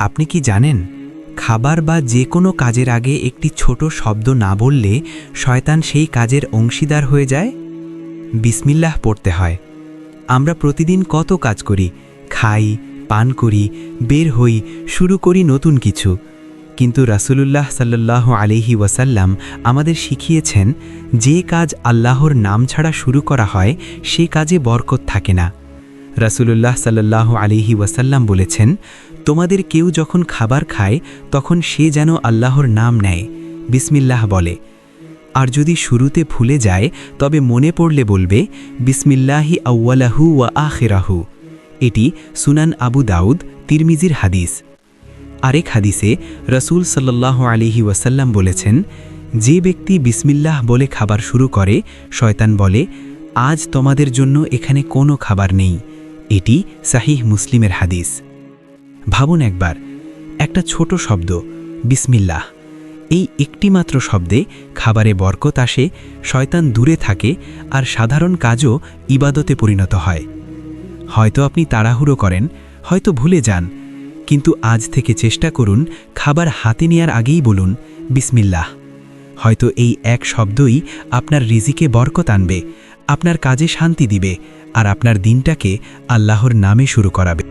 আপনি কি জানেন, খাবার বা যে কোনো কাজের আগে একটি ছোট শব্দ না বললে শয়তান সেই কাজের অংশীদার হয়ে যায়? বিসমিল্লাহ পড়তে হয়। আমরা প্রতিদিন কত কাজ করি, খাই, পান করি, বের হই, শুরু করি নতুন কিছু। কিন্তু রাসূলুল্লাহ সাল্লাল্লাহু আলাইহি ওয়াসাল্লাম আমাদের শিখিয়েছেন, যে কাজ আল্লাহর নাম ছাড়া শুরু করা হয় সে কাজে বরকত থাকে না। রাসূলুল্লাহ সাল্লাল্লাহু আলাইহি ওয়াসাল্লাম বলেছেন, তোমাদের কেউ যখন খাবার খায় তখন সে যেন আল্লাহর নাম নেয়, বিসমিল্লাহ বলে। আর যদি শুরুতে ভুলে যায় তবে মনে পড়লে বলবে, বিসমিল্লাহি আউয়ালাহু ওয়া আখিরাহু। এটি সুনান আবু দাউদ, তিরমিজির হাদিস। আরেক হাদিসে রাসূল সাল্লাল্লাহু আলাইহি ওয়াসাল্লাম বলেছেন, যে ব্যক্তি বিসমিল্লাহ বলে খাবার শুরু করে, শয়তান বলে, আজ তোমাদের জন্য এখানে কোনো খাবার নেই। এটি সাহিহ মুসলিমের হাদিস। ভাবুন একবার, একটা ছোট শব্দ বিসমিল্লাহ, এই একটিমাত্র শব্দে খাবারে বরকত আসে, শয়তান দূরে থাকে, আর সাধারণ কাজও ইবাদতে পরিণত হয়। হয়তো আপনি তাড়াহুড়ো করেন, হয়তো ভুলে যান, কিন্তু আজ থেকে চেষ্টা করুন, খাবার হাতে নেওয়ার আগেই বলুন বিসমিল্লাহ। হয়তো এই এক শব্দই আপনার রিজিকে বরকত আনবে, আপনার কাজে শান্তি দিবে, আর আপনার দিনটাকে আল্লাহর নামে শুরু করাবে।